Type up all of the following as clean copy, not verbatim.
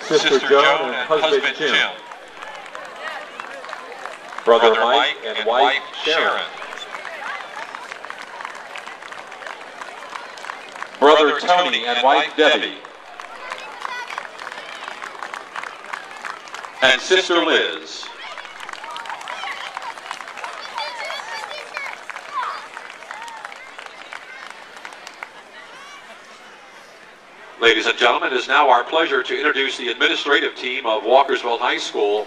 Sister Joan and husband Jim. Brother Mike and wife Sharon. Brother Tony and wife Debbie. And Sister Liz. Ladies and gentlemen, it is now our pleasure to introduce the administrative team of Walkersville High School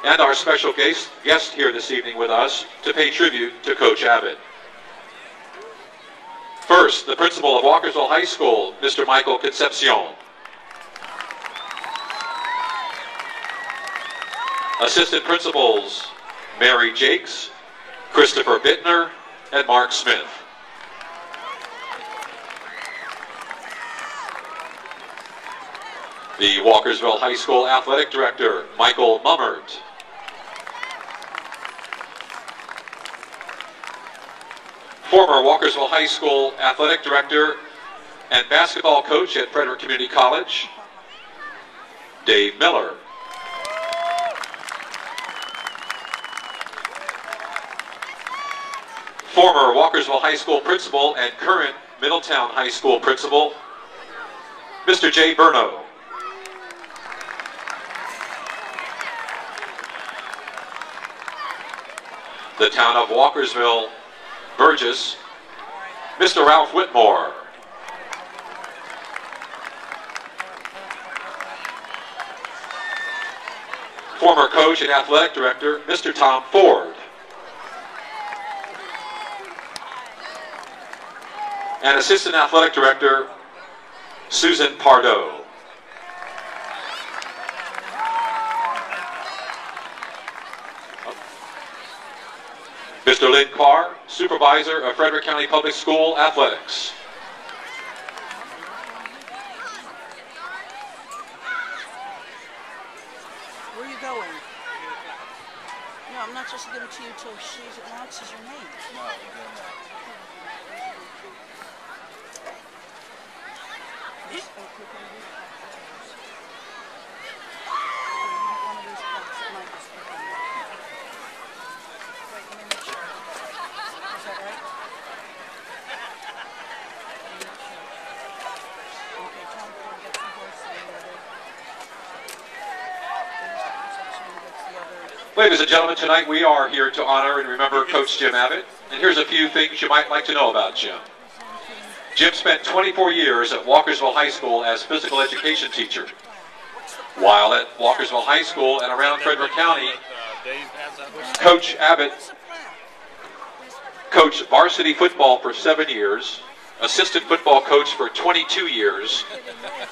and our special guest here this evening with us to pay tribute to Coach Abbott. First, the principal of Walkersville High School, Mr. Michael Concepcion. Assistant principals, Mary Jakes, Christopher Bittner, and Mark Smith. The Walkersville High School Athletic Director, Michael Mummert. Former Walkersville High School Athletic Director and basketball coach at Frederick Community College, Dave Miller. Former Walkersville High School Principal and current Middletown High School Principal, Mr. Jay Burno. The town of Walkersville, Burgess, Mr. Ralph Whitmore. Former coach and athletic director, Mr. Tom Ford. And assistant athletic director, Susan Pardo. Mr. Lynn Carr, supervisor of Frederick County Public School Athletics. Where are you going? No, I'm not just giving it to you until she announces your name. No, you're doing that. Ladies and gentlemen, tonight we are here to honor and remember Coach Jim Abbott. And here's a few things you might like to know about Jim. Jim spent 24 years at Walkersville High School as physical education teacher. While at Walkersville High School and around Frederick County, Coach Abbott coached varsity football for 7 years, assistant football coach for 22 years,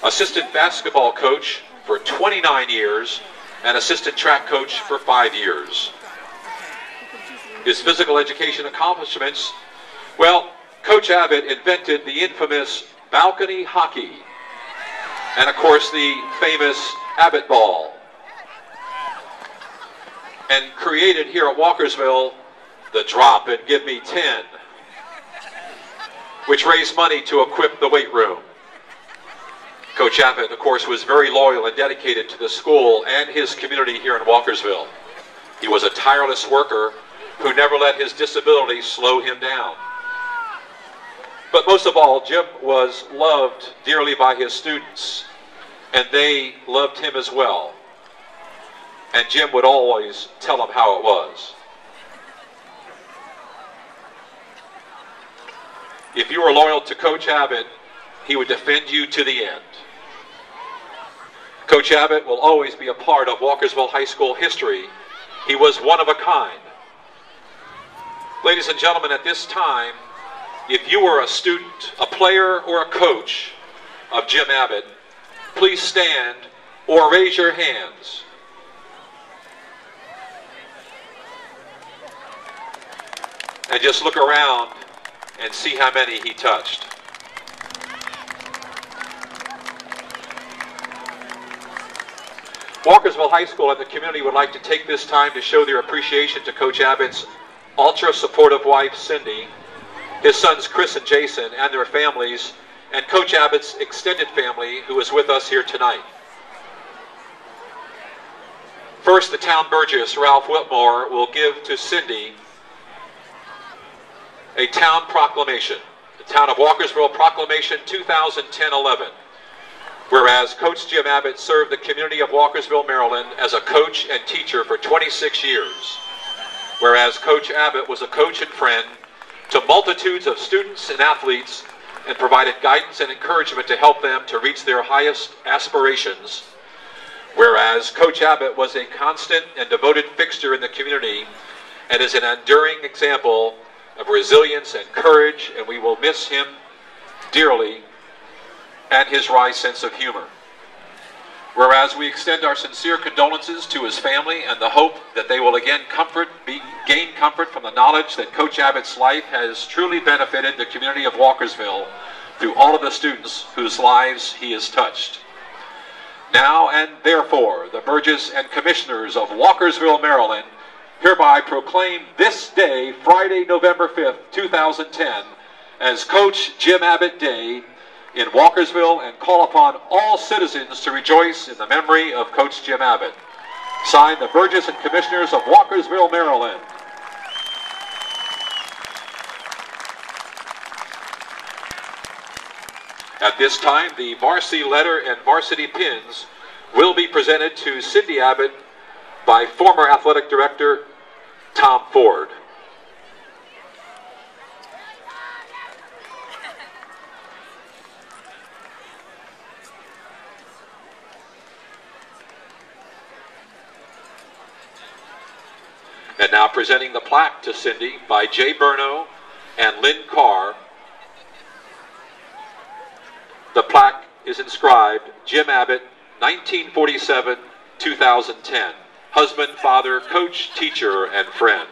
assistant basketball coach for 29 years, and assistant track coach for 5 years. His physical education accomplishments, well, Coach Abbott invented the infamous balcony hockey, and of course the famous Abbott ball, and created here at Walkersville the Drop and Give Me 10, which raised money to equip the weight room. Coach Abbott, of course, was very loyal and dedicated to the school and his community here in Walkersville. He was a tireless worker who never let his disability slow him down. But most of all, Jim was loved dearly by his students, and they loved him as well. And Jim would always tell them how it was. If you were loyal to Coach Abbott, he would defend you to the end. Coach Abbott will always be a part of Walkersville High School history. He was one of a kind. Ladies and gentlemen, at this time, if you were a student, a player, or a coach of Jim Abbott, please stand or raise your hands. And just look around and see how many he touched. Walkersville High School and the community would like to take this time to show their appreciation to Coach Abbott's ultra-supportive wife, Cindy, his sons, Chris and Jason, and their families, and Coach Abbott's extended family, who is with us here tonight. First, the town burgess, Ralph Whitmore, will give to Cindy a town proclamation. The Town of Walkersville Proclamation 2010-11. Whereas Coach Jim Abbott served the community of Walkersville, Maryland as a coach and teacher for 26 years. Whereas Coach Abbott was a coach and friend to multitudes of students and athletes and provided guidance and encouragement to help them to reach their highest aspirations. Whereas Coach Abbott was a constant and devoted fixture in the community and is an enduring example of resilience and courage, and we will miss him dearly and his wry sense of humor. Whereas we extend our sincere condolences to his family and the hope that they will again gain comfort from the knowledge that Coach Abbott's life has truly benefited the community of Walkersville through all of the students whose lives he has touched. Now and therefore, the Burgess and Commissioners of Walkersville, Maryland, hereby proclaim this day, Friday, November 5th, 2010, as Coach Jim Abbott Day in Walkersville, and call upon all citizens to rejoice in the memory of Coach Jim Abbott. Signed, the Burgess and Commissioners of Walkersville, Maryland. At this time, the varsity letter and varsity pins will be presented to Cindy Abbott by former athletic director Tom Ford. And now presenting the plaque to Cindy by Jay Burno and Lynn Carr. The plaque is inscribed, Jim Abbott, 1947-2010. Husband, father, coach, teacher, and friend.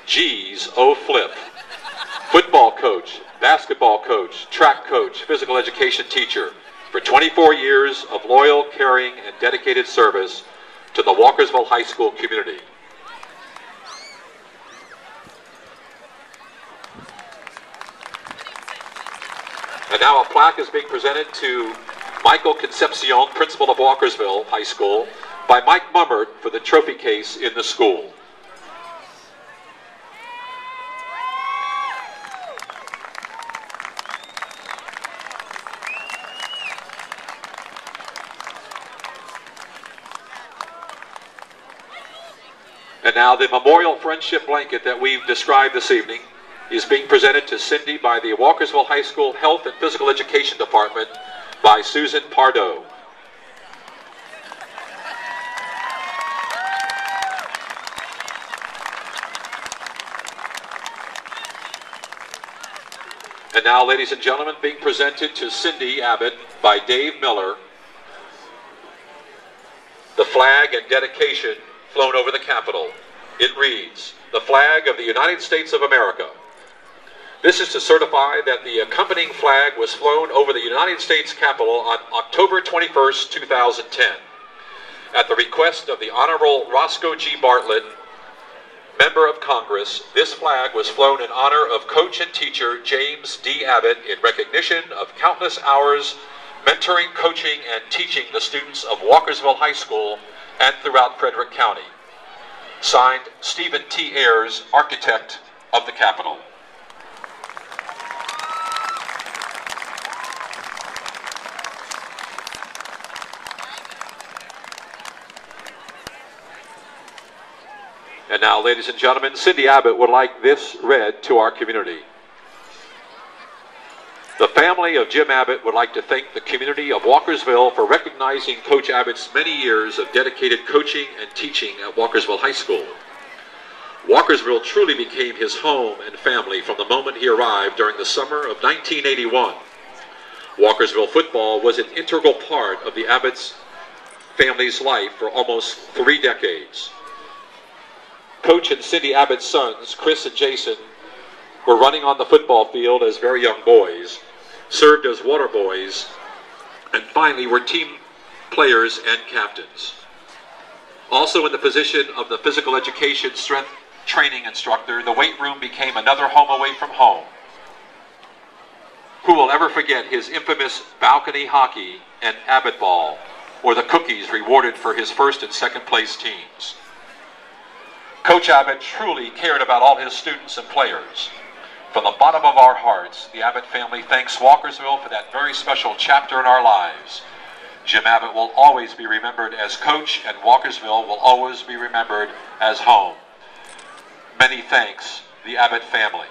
G's O Flip. Football coach, basketball coach, track coach, physical education teacher for 24 years of loyal, caring, and dedicated service to the Walkersville High School community. And now a plaque is being presented to Michael Concepcion, principal of Walkersville High School, by Mike Mummert for the trophy case in the school. And now the memorial friendship blanket that we've described this evening is being presented to Cindy by the Walkersville High School Health and Physical Education Department by Susan Pardo. And now, ladies and gentlemen, being presented to Cindy Abbott by Dave Miller, the flag and dedication flown over the Capitol. It reads, "The flag of the United States of America." This is to certify that the accompanying flag was flown over the United States Capitol on October 21st, 2010. At the request of the Honorable Roscoe G. Bartlett, Member of Congress, this flag was flown in honor of coach and teacher James D. Abbott in recognition of countless hours mentoring, coaching, and teaching the students of Walkersville High School and throughout Frederick County. Signed, Stephen T. Ayers, architect of the Capitol. And now, ladies and gentlemen, Cindy Abbott would like this read to our community. The family of Jim Abbott would like to thank the community of Walkersville for recognizing Coach Abbott's many years of dedicated coaching and teaching at Walkersville High School. Walkersville truly became his home and family from the moment he arrived during the summer of 1981. Walkersville football was an integral part of the Abbott's family's life for almost 3 decades. Coach and Cindy Abbott's sons, Chris and Jason, were running on the football field as very young boys, served as water boys, and finally were team players and captains. Also in the position of the physical education strength training instructor, the weight room became another home away from home. Who will ever forget his infamous balcony hockey and Abbott ball or the cookies rewarded for his first and second place teams. Coach Abbott truly cared about all his students and players. From the bottom of our hearts, the Abbott family thanks Walkersville for that very special chapter in our lives. Jim Abbott will always be remembered as coach, and Walkersville will always be remembered as home. Many thanks, the Abbott family.